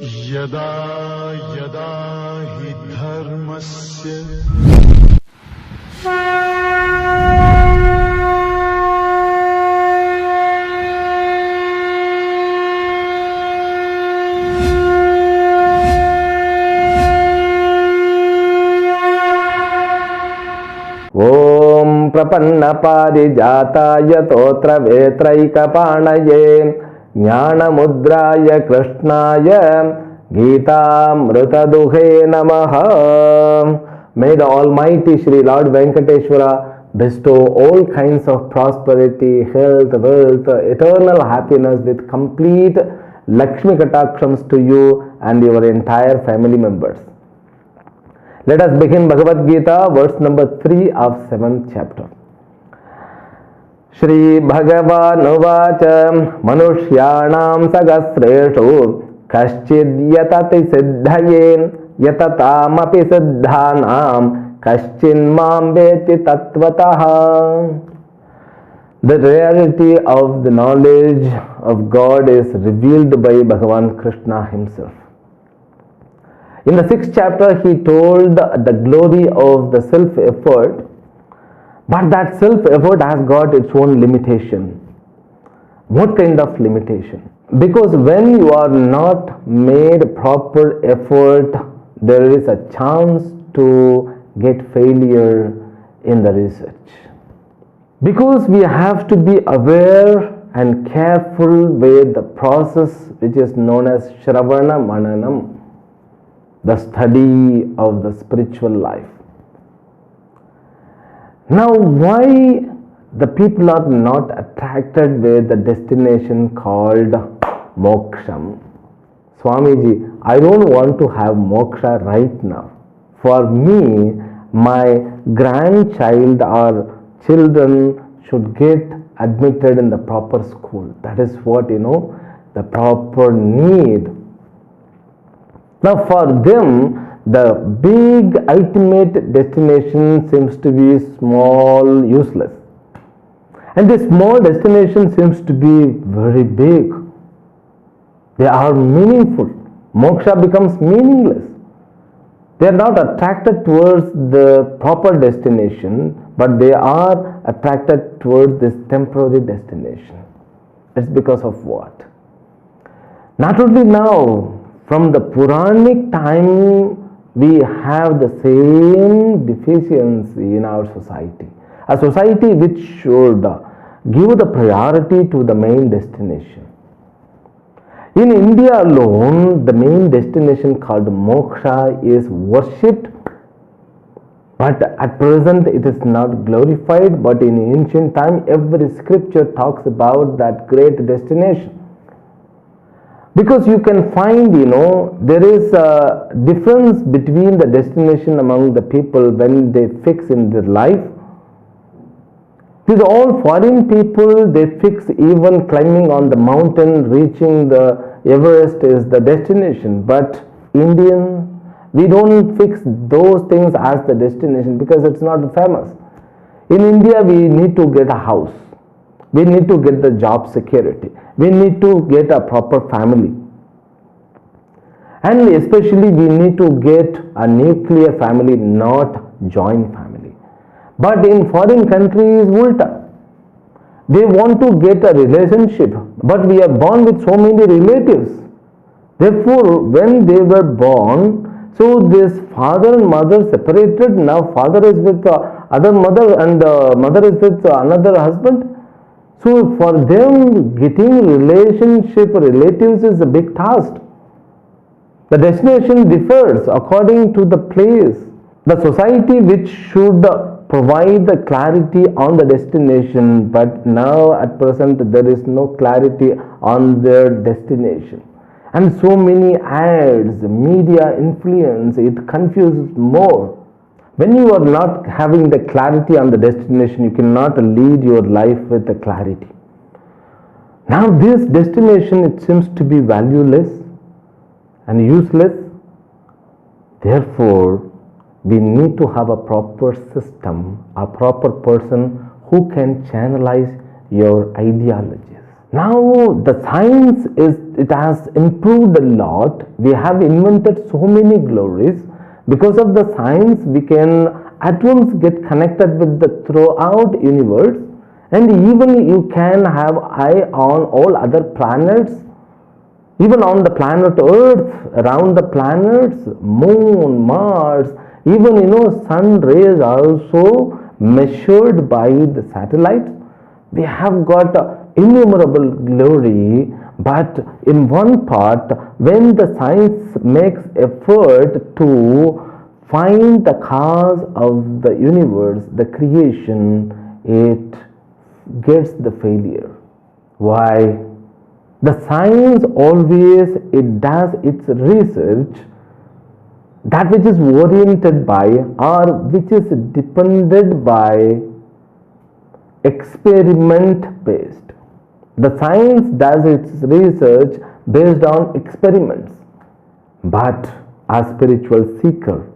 यदा यदा हि धर्मस्य ఓం ప్రపన్నపారిజాతాయ తోత్రవేత్రైకపాణయే జ్ఞానముద్రాయ కృష్ణాయ గీతామృతదుహే నమః. May the Almighty Shri Lord Venkateshwara bestow all kinds of prosperity, health, wealth, eternal happiness with complete Lakshmi Katakshams to you and your entire family members. Let us begin Bhagavad Gita, verse number 3 of 7th chapter. Shri Bhagavan Uvacha Manushyanam Sagasreshu Kaschid Yatati Siddhaye Yatatamapi Siddhanam Kaschin Mam Veti Tattvataha. The reality of the knowledge of God is revealed by Bhagavan Krishna himself. In the 6th chapter, he told the glory of the self-effort, but that self-effort has got its own limitation. What kind of limitation? Because when you are not made proper effort, there is a chance to get failure in the research. Because we have to be aware and careful with the process which is known as Shravana Mananam, the study of the spiritual life. Now, why the people are not attracted with the destination called moksham? Swamiji, I don't want to have moksha right now. For me, my grandchild or children should get admitted in the proper school. That is what, the proper need. Now for them, the big ultimate destination seems to be small, useless. And this small destination seems to be very big. They are meaningful. Moksha becomes meaningless. They are not attracted towards the proper destination, but they are attracted towards this temporary destination. It's because of what? Not only now, from the Puranic time, we have the same deficiency in our society. A society which should give the priority to the main destination. In India alone, the main destination called moksha is worshipped, but at present it is not glorified. But in ancient time, every scripture talks about that great destination. Because you can find, there is a difference between the destination among the people when they fix in their life. These all foreign people, they fix even climbing on the mountain, reaching the Everest is the destination. But Indian, we don't fix those things as the destination because it's not famous. In India, we need to get a house. We need to get the job security. We need to get a proper family. And especially we need to get a nuclear family, not joint family. But in foreign countries, ulta. They want to get a relationship, but we are born with so many relatives. Therefore, when they were born, so this father and mother separated. Now father is with other mother and mother is with another husband. So for them, getting relatives is a big task. The destination differs according to the place. The society which should provide the clarity on the destination, but now at present there is no clarity on their destination. And so many ads, media influence, it confuses more. When you are not having the clarity on the destination, you cannot lead your life with the clarity. Now this destination, it seems to be valueless and useless. Therefore, we need to have a proper system, a proper person who can channelize your ideologies. Now the science it has improved a lot. We have invented so many glories. Because of the science, we can at once get connected with the throughout universe, and even you can have eye on all other planets, even on the planet Earth, around the planets, Moon, Mars, even sun rays are also measured by the satellites. We have got innumerable glory, but in one part, when the science makes effort to find the cause of the universe, the creation, it gets the failure. Why? The science always it does its research that which is oriented by or which is depended by experiment based. The science does its research based on experiments, but a spiritual seeker,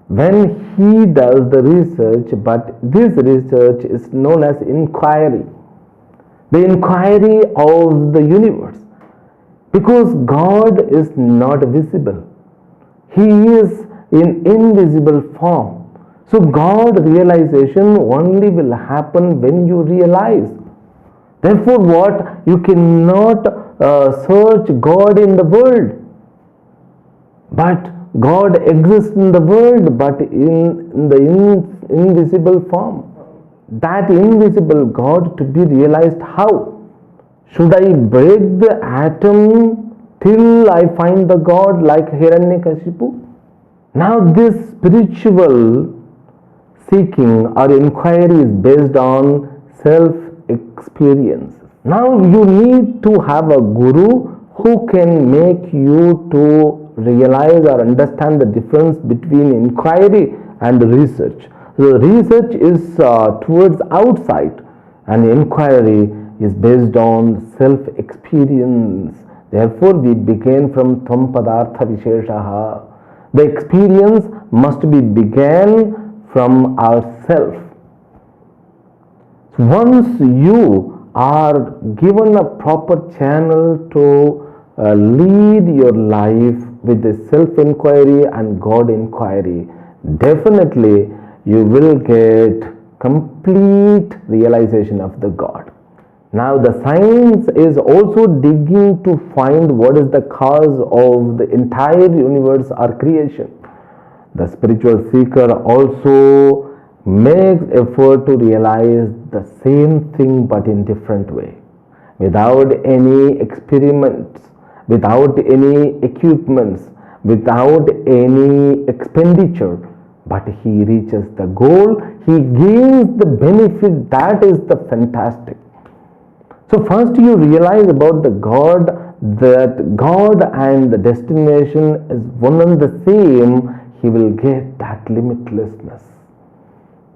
when he does the research, but this research is known as inquiry, the inquiry of the universe, because God is not visible, he is in invisible form. So God realization only will happen when you realize. Therefore, what you cannot search God in the world, but God exists in the world, but in the invisible form. That invisible God to be realized how? Should I break the atom till I find the God like Hiranyakashipu? Now this spiritual seeking or inquiry is based on self-experience. Now you need to have a guru who can make you to realize or understand the difference between inquiry and research. So research is towards outside, and inquiry is based on self-experience. Therefore, we begin from Tvam Padartha Visheshaha. The experience must be began from ourself. Once you are given a proper channel to lead your life with the self-inquiry and God inquiry, definitely you will get complete realization of the God. Now the science is also digging to find what is the cause of the entire universe or creation. The spiritual seeker also makes effort to realize the same thing but in different way, without any experiments, without any equipments, without any expenditure, but he reaches the goal, he gains the benefit. That is the fantastic. So first you realize about the God, that God and the destination is one and the same, he will get that limitlessness.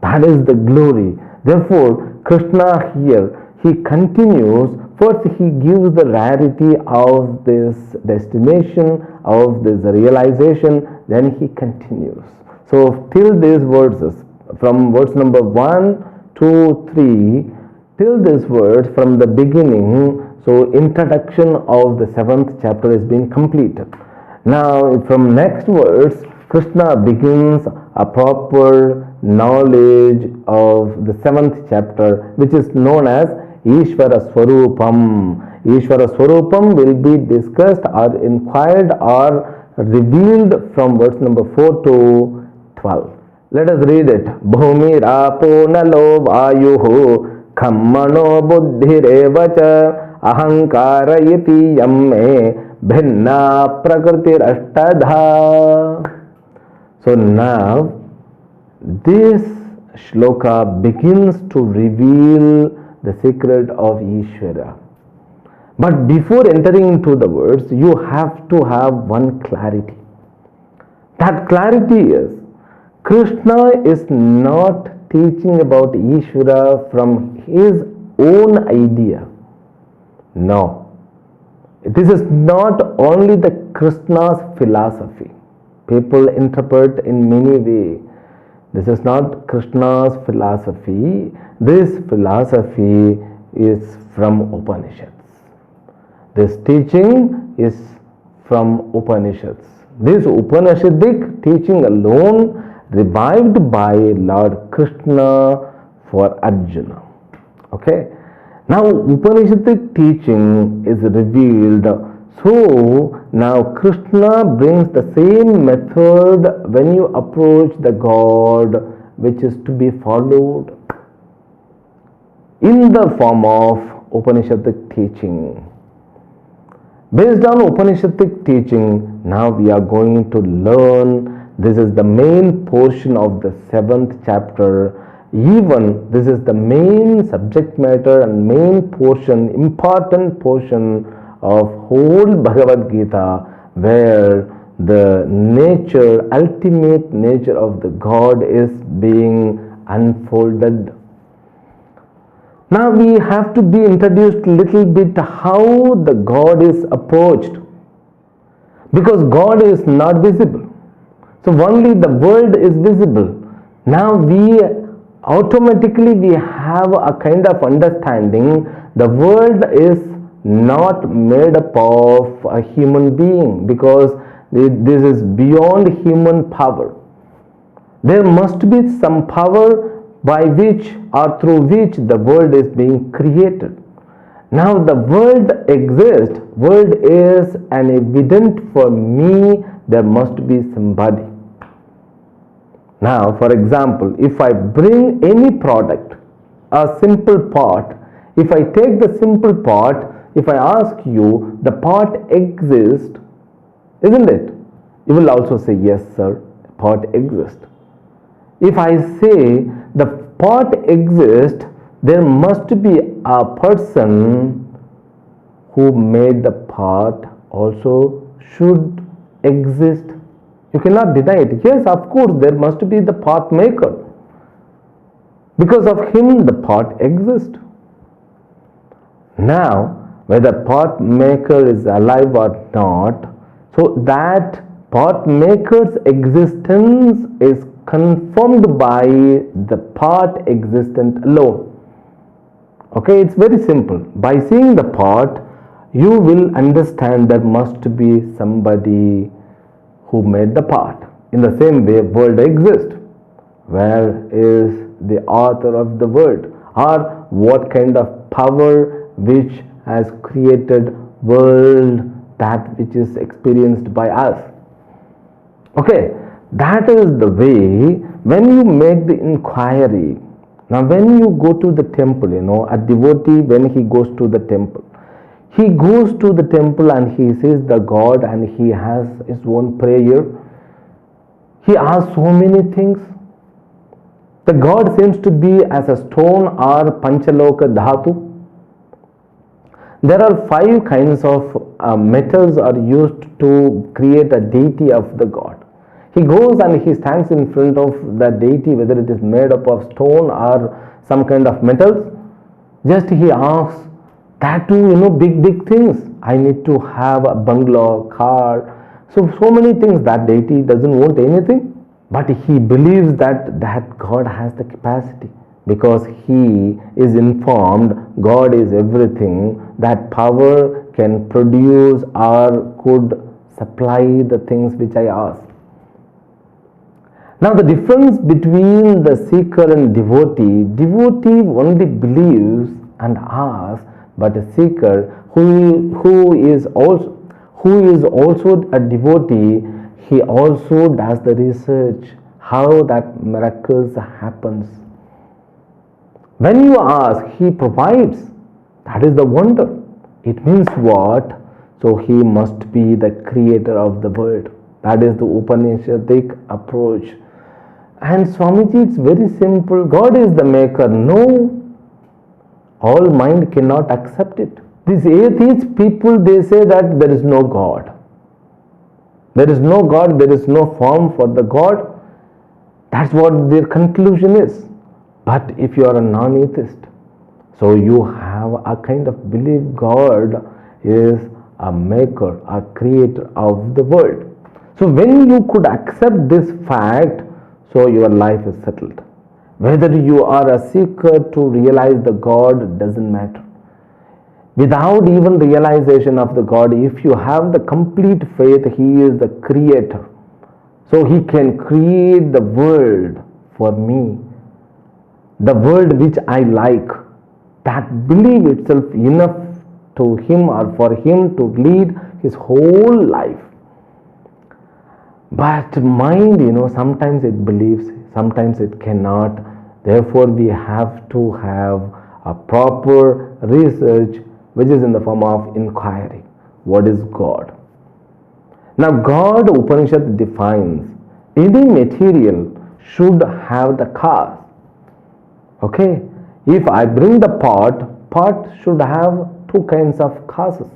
That is the glory. Therefore, Krishna here, he continues. First, he gives the rarity of this destination, of this realization, then he continues. So, till these verses, from verse number 1, 2, 3, till this verse, from the beginning, so introduction of the 7th chapter is being completed. Now, from next verse, Krishna begins a proper knowledge of the 7th chapter, which is known as Ishvara Swarupam. Ishvara Swarupam will be discussed or inquired or revealed from verse number 4 to 12. Let us read it. Bhumi rapo nalo vayuhu khammano buddhirevacha ahankara iti yamme bhinna prakriti ashtadha. So now this shloka begins to reveal the secret of Ishvara. But before entering into the words, you have to have one clarity. That clarity is, Krishna is not teaching about Ishvara from his own idea. No. This is not only the Krishna's philosophy. People interpret in many ways. This is not Krishna's philosophy. This philosophy is from Upanishads. This teaching is from Upanishads. This Upanishadic teaching alone revived by Lord Krishna for Arjuna. Okay. Now Upanishadic teaching is revealed. So now Krishna brings the same method when you approach the God, which is to be followed in the form of Upanishadic teaching. Based on Upanishadic teaching, now we are going to learn. This is the main portion of the 7th chapter. Even this is the main subject matter and main portion, important portion of whole Bhagavad Gita, where the nature, ultimate nature of the God is being unfolded. Now we have to be introduced a little bit how the God is approached, because God is not visible. So only the world is visible. Now we automatically have a kind of understanding the world is not made up of a human being, because this is beyond human power. There must be some power by which or through which the world is being created. Now the world exists, world is an evident for me, there must be somebody. Now for example, if I bring any product, a simple pot, if I take the simple pot, if I ask you, the pot exists, isn't it? You will also say, yes sir, pot exists. If I say the pot exists, there must be a person who made the pot also should exist. You cannot deny it. Yes, of course, there must be the pot maker. Because of him, the pot exists. Now, whether pot maker is alive or not, so that pot maker's existence is confirmed by the pot existent alone. Okay, it's very simple. By seeing the pot, you will understand there must be somebody who made the pot. In the same way, world exists. Where is the author of the world? Or what kind of power which has created world, that which is experienced by us? Okay, that is the way when you make the inquiry. Now when you go to the temple, a devotee, when he goes to the temple, he goes to the temple and he sees the God and he has his own prayer. He asks so many things. The God seems to be as a stone or Panchaloka Dhatu. There are 5 kinds of metals are used to create a deity of the God. He goes and he stands in front of the deity, whether it is made up of stone or some kind of metals. Just he asks, that too, big things. I need to have a bungalow, car. So many things. That deity doesn't want anything. But he believes that God has the capacity, because he is informed God is everything, that power can produce or could supply the things which I ask. Now the difference between the seeker and devotee only believes and asks, but a seeker who is also a devotee, he also does the research how that miracles happens. When you ask, he provides. That is the wonder. It means what? So he must be the creator of the world. That is the Upanishadic approach. And Swamiji, it's very simple. God is the maker. No, all mind cannot accept it. These atheist people, they say that there is no God. There is no God, there is no form for the God. That's what their conclusion is. But if you are a non-atheist, so you have a kind of belief God is a maker, a creator of the world. So when you could accept this fact, so your life is settled. Whether you are a seeker to realize the God doesn't matter. without even realization of the God. If you have the complete faith, He is the creator. So He can create the world for me, the world which I like. That belief itself enough to Him or for Him to lead His whole life. But mind, sometimes it believes, sometimes it cannot. Therefore, we have to have a proper research, which is in the form of inquiry. What is God? Now, God, Upanishad defines any material should have the cause. Okay? If I bring the pot should have two kinds of causes.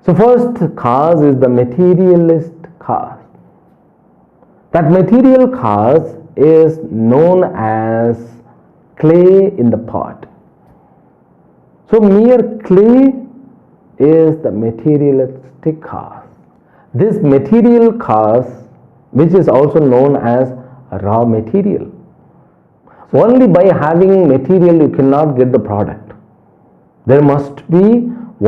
So first cause is the materialist cause. That material cause is known as clay in the pot. So mere clay is the materialistic cause. This material cause, which is also known as raw material. Only by having material you cannot get the product. There must be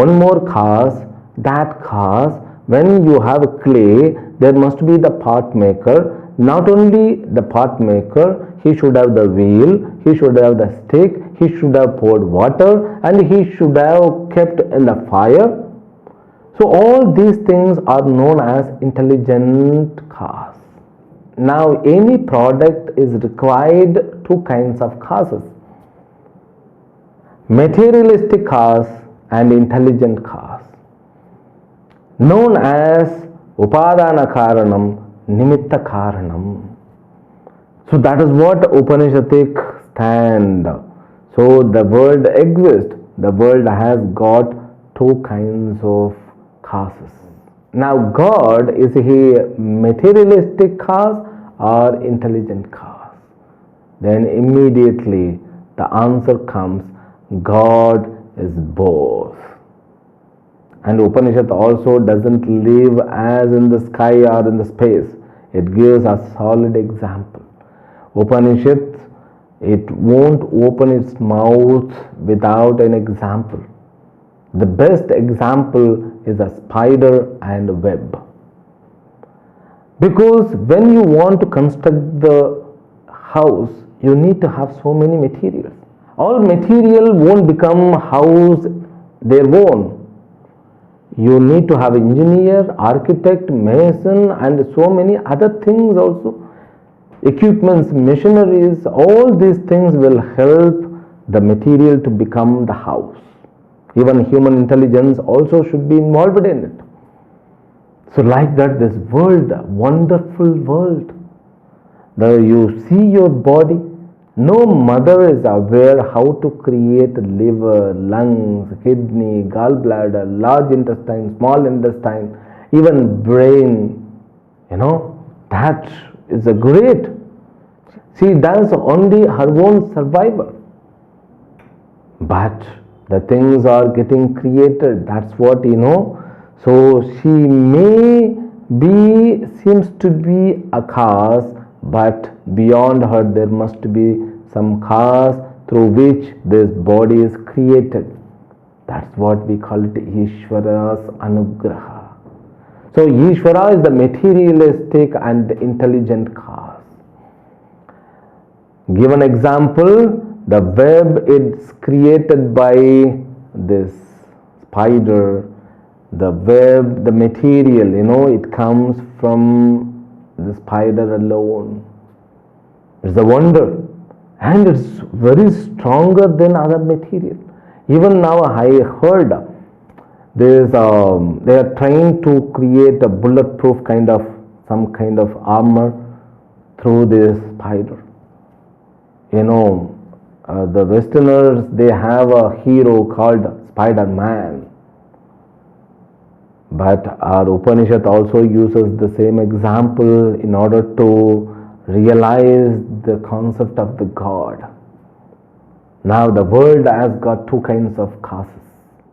one more cause. That cause, when you have clay, there must be the pot maker. Not only the pot maker, he should have the wheel, he should have the stick, he should have poured water, and he should have kept in the fire. So all these things are known as intelligent cause. Now any product is required two kinds of causes: materialistic cause and intelligent cause, known as upadana karanam, nimitta karanam. So that is what Upanishadic stand. So the world exists. The world has got two kinds of causes. Now God, is He materialistic cause or intelligent cause? Then immediately the answer comes, God is both. And Upanishad also doesn't live as in the sky or in the space. It gives a solid example. Upanishad, it won't open its mouth without an example. The best example is a spider and web. Because when you want to construct the house, you need to have so many materials. All material won't become house their own. You need to have engineer, architect, mason, and so many other things also. Equipments, machineries, all these things will help the material to become the house. Even human intelligence also should be involved in it. So like that, this world, wonderful world, you see your body. No mother is aware how to create liver, lungs, kidney, gallbladder, large intestine, small intestine, even brain. That is a great. She does only her own survival. But the things are getting created. That's what. So she may be, seems to be a cause, but beyond her there must be some cause through which this body is created. That's what we call it Ishvara's Anugraha. So Ishvara is the materialistic and intelligent cause. Give an example. The web is created by this spider. The web, the material, it comes from the spider alone. It's a wonder. And it's very stronger than other material. Even now I heard they are trying to create a bulletproof some kind of armor through this spider. The Westerners, they have a hero called Spider-Man. But our Upanishad also uses the same example in order to realize the concept of the God. Now the world has got two kinds of causes.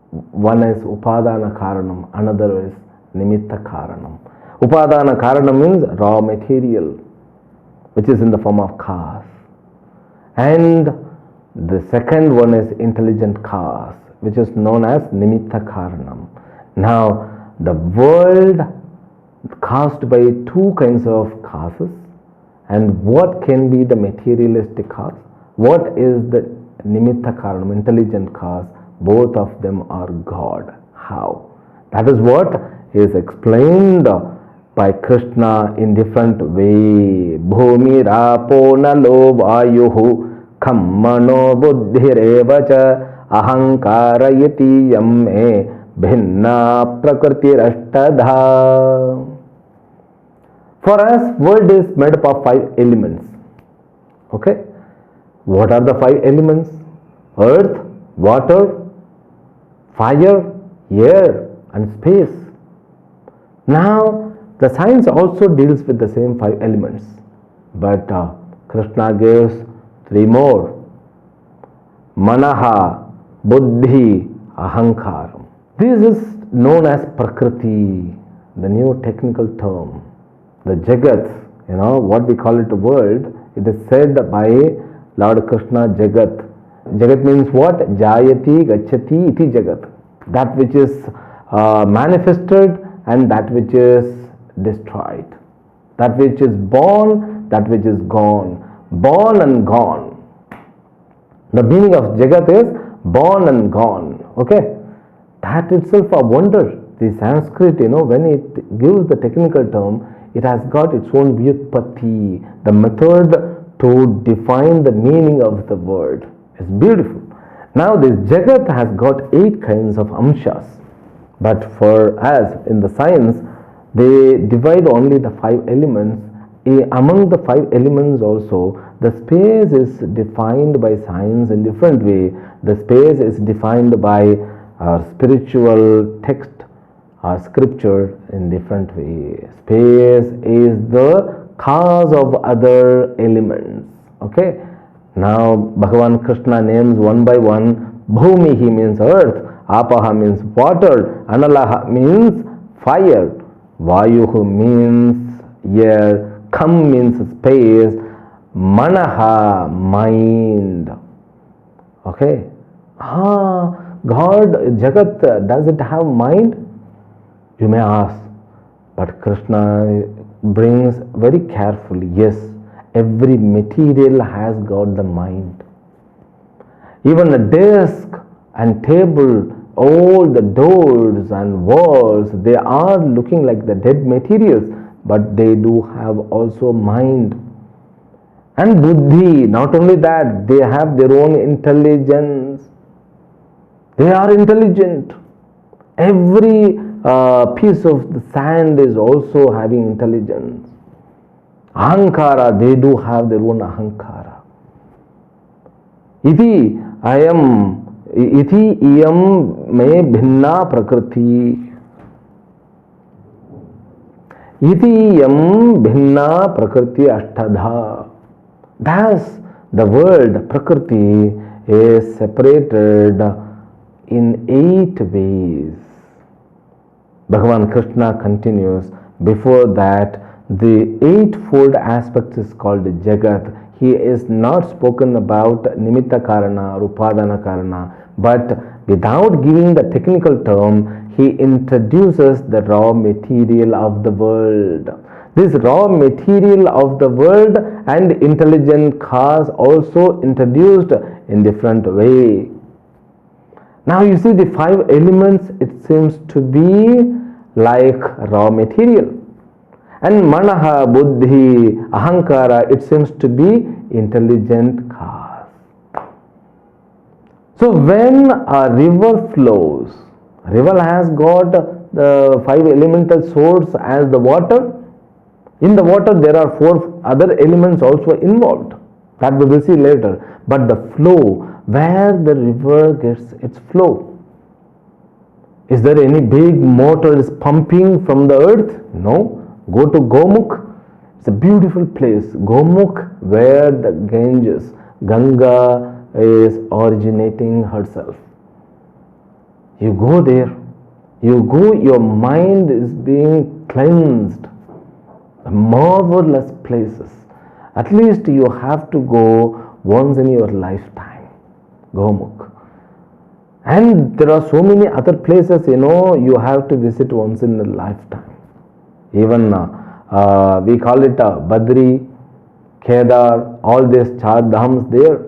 One is Upadana Karanam, another is Nimitta Karanam. Upadana Karanam means raw material, which is in the form of cause. And The second one is intelligent cause, which is known as nimitta karanam. Now, the world caused by two kinds of causes, and what can be the materialistic cause? What is the nimitta karanam, intelligent cause? Both of them are God. How? That is what is explained by Krishna in different way. Bhumi rapo nalo vayuhu kammano buddhirevacha ahankara yati yamme bhinna prakritirashtadha. For us, world is made up of 5 elements. Okay? What are the 5 elements? Earth, water, fire, air, and space. Now, the science also deals with the same 5 elements, but Krishna gives 3 more. Manaha, Buddhi, Ahankaram. This is known as Prakriti, the new technical term. The Jagat, what we call it the world, it is said by Lord Krishna Jagat. Jagat means what? Jayati, Gachati, iti Jagat. That which is manifested and that which is destroyed. That which is born, that which is gone. Born and gone. The meaning of Jagat is born and gone. Okay? That itself a wonder. The Sanskrit, when it gives the technical term, it has got its own vyutpatti, the method to define the meaning of the word. It's beautiful. Now this Jagat has got 8 kinds of amshas, but for us in the science, they divide only the 5 elements. Among the 5 elements also, the space is defined by science in different way. The space is defined by spiritual text or scripture in different way. Space is the cause of other elements. Okay? Now Bhagavan Krishna names one by one. Bhumihi means earth, Apaha means water, Analaha means fire, Vayuhu means air, Kam means space, Manaha mind. Okay? God, Jagat, does it have mind? You may ask, but Krishna brings very carefully. Yes, every material has got the mind. Even a desk and table, all the doors and walls, they are looking like the dead materials, but they do have also mind. And buddhi, not only that, they have their own intelligence. They are intelligent. Every piece of the sand is also having intelligence. Ahankara, they do have their own ahankara. Iti iyam me bhinna prakriti. Iti iyam bhinna prakriti ashtadha. Thus, the world, prakriti, is separated in 8 ways. Bhagavan Krishna continues, before that, the 8-fold aspect is called Jagat. He is not spoken about Nimitta Karana or Upadana Karana, but without giving the technical term, he introduces the raw material of the world. This raw material of the world and intelligent cause also introduced in different way. Now you see the 5 elements, it seems to be like raw material. And Manaha, Buddhi, Ahankara, it seems to be intelligent cause. So when a river flows, river has got the 5 elemental source as the water. In the water there are 4 other elements also involved. That we will see later. But the flow, where the river gets its flow. Is there any big motor is pumping from the earth? No. Go to Gomukh. It's a beautiful place. Gomukh, where the Ganges, Ganga is originating herself. You go there. You go, your mind is being cleansed. Marvelous places. At least you have to go once in your lifetime. Gomukh. And there are so many other places, you have to visit once in a lifetime. Even we call it Badri, Kedar, all these Char Dhams there.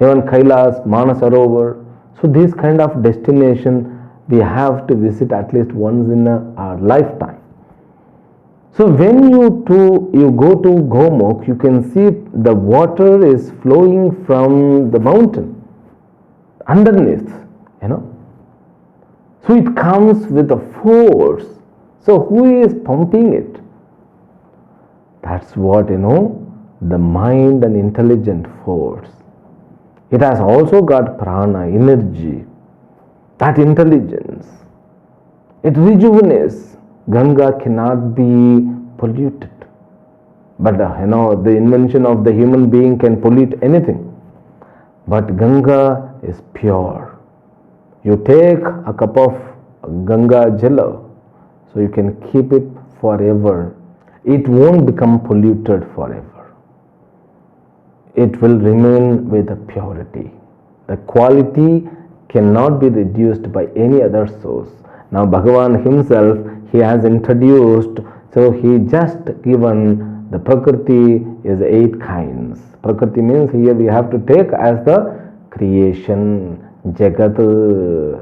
Even Kailas, Manasarovar. So these kind of destination we have to visit at least once in our lifetime. So when you go to Gomukh, you can see the water is flowing from the mountain underneath, So it comes with a force. So who is pumping it? That's what, the mind and intelligent force. It has also got prana, energy, that intelligence. It rejuvenates. Ganga cannot be polluted. But the invention of the human being can pollute anything. But Ganga is pure. You take a cup of Ganga Jala, so you can keep it forever. It won't become polluted forever. It will remain with the purity. The quality cannot be reduced by any other source. Now Bhagavan himself, he has introduced, so he just given the Prakriti is 8 kinds. Prakriti means here we have to take as the creation, Jagat.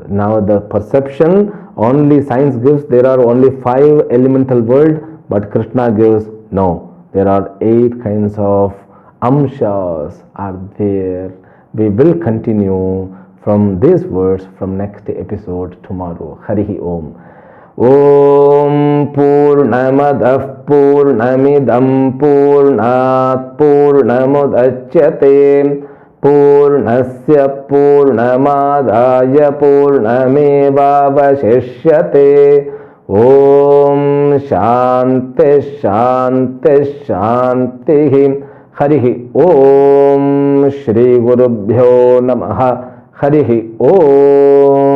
Now the perception, only science gives there are only 5 elemental world, but Krishna gives no. There are 8 kinds of amshas are there. We will continue from these words from next episode tomorrow. Harihi Om. Om Purnamadah Purnamidam Purnat Purnamudachyate Purnasya Purnamadaya Purnamevavashishyate. Om Shanti Shanti Shanti. Harihi Om. Shri Gurubhyo Namaha. Harihi Om.